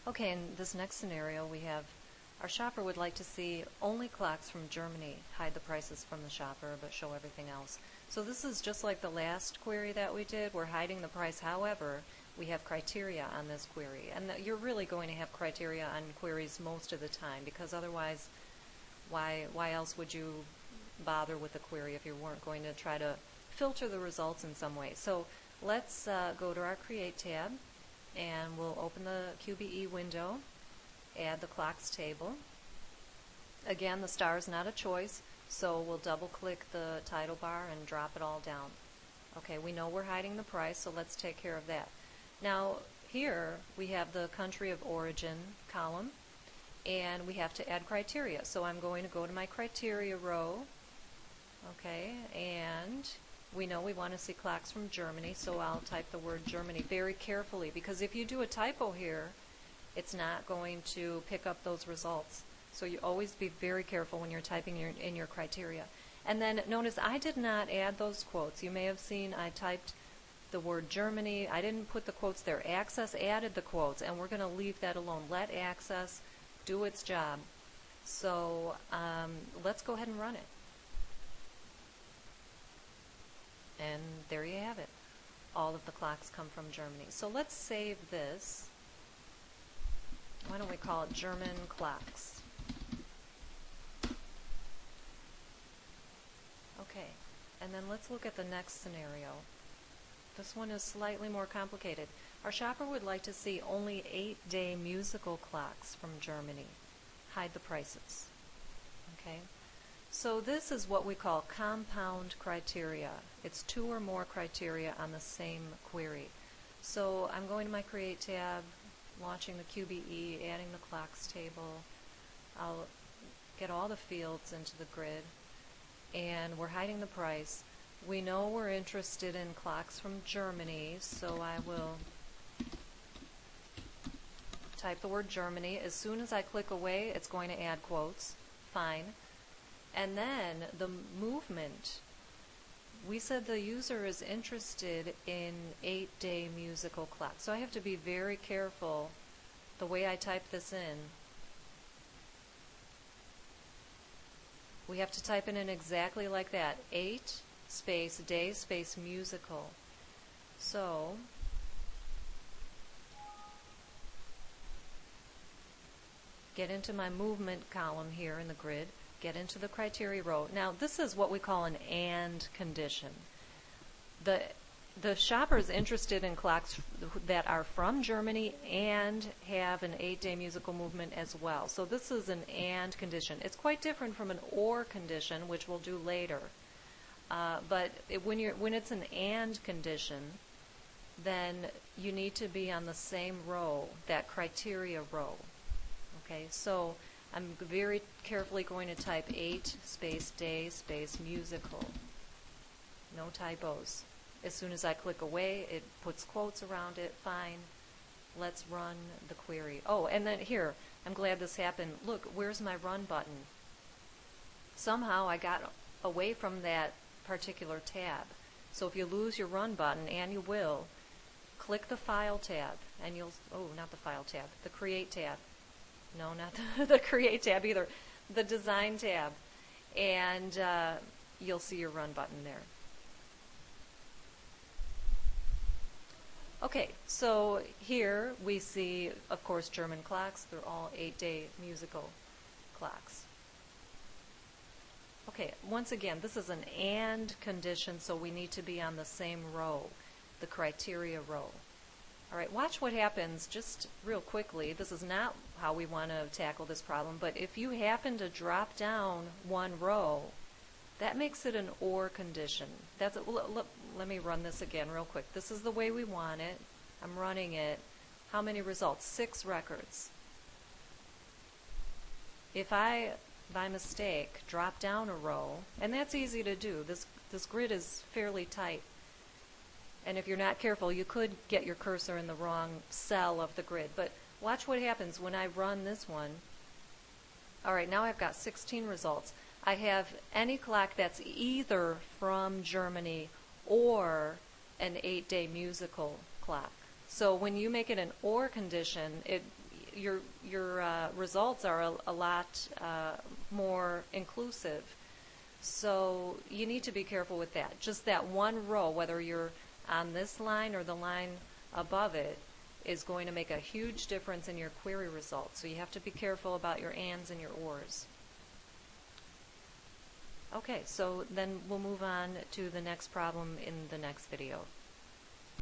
Okay, in this next scenario we have our shopper would like to see only clocks from Germany, hide the prices from the shopper but show everything else. So this is just like the last query that we did. We're hiding the price. However, we have criteria on this query. And you're really going to have criteria on queries most of the time, because otherwise why else would you bother with the query if you weren't going to try to filter the results in some way. So let's go to our Create tab, and we'll open the QBE window, add the clocks table. Again, the star is not a choice, so we'll double click the title bar and drop it all down. Okay, we know we're hiding the price, so let's take care of that. Now here we have the country of origin column, and we have to add criteria. So I'm going to go to my criteria row, okay, and we know we want to see clocks from Germany, so I'll type the word Germany very carefully, because if you do a typo here, it's not going to pick up those results. So you always be very careful when you're typing in your criteria. And then notice I did not add those quotes. You may have seen I typed the word Germany. I didn't put the quotes there. Access added the quotes, and we're going to leave that alone. Let Access do its job. So let's go ahead and run it. And there you have it. All of the clocks come from Germany. So let's save this. Why don't we call it German clocks? Okay, and then let's look at the next scenario. This one is slightly more complicated. Our shopper would like to see only 8-day musical clocks from Germany. Hide the prices. Okay, so this is what we call compound criteria. It's two or more criteria on the same query. So I'm going to my Create tab, launching the QBE, adding the clocks table. I'll get all the fields into the grid, and we're hiding the price. We know we're interested in clocks from Germany, so I will type the word Germany. As soon as I click away, it's going to add quotes. Fine. And then the movement. We said the user is interested in 8-day musical clocks. So I have to be very careful the way I type this in. We have to type it in exactly like that. 8 space day space musical. So get into my movement column here in the grid. Get into the criteria row. Now this is what we call an AND condition. The shopper is interested in clocks that are from Germany and have an 8-day musical movement as well. So this is an AND condition. It's quite different from an OR condition, which we'll do later. But when it's an AND condition, then you need to be on the same row, that criteria row. Okay, so I'm very carefully going to type 8 space day space musical. No typos. As soon as I click away, it puts quotes around it. Fine. Let's run the query. Oh, and then here, I'm glad this happened. Look, where's my run button? Somehow I got away from that particular tab. So if you lose your run button, and you will, click the File tab, and you'll, oh, not the File tab, the Create tab. No, not the Create tab either, the Design tab, and you'll see your run button there. Okay, so here we see, of course, German clocks. They're all 8-day musical clocks. Okay, once again, this is an AND condition, so we need to be on the same row, the criteria row. All right, watch what happens just real quickly. This is not how we want to tackle this problem, but if you happen to drop down one row, that makes it an OR condition. That's a, let me run this again real quick. This is the way we want it. I'm running it. How many results? 6 records. If I, by mistake, drop down a row, and that's easy to do. This grid is fairly tight. And if you're not careful, you could get your cursor in the wrong cell of the grid. But watch what happens when I run this one. All right, now I've got 16 results. I have any clock that's either from Germany or an 8-day musical clock. So when you make it an OR condition, your results are a lot more inclusive. So you need to be careful with that. Just that one row, whether you're on this line or the line above it, is going to make a huge difference in your query results. So you have to be careful about your ands and your ors. Okay, so then we'll move on to the next problem in the next video.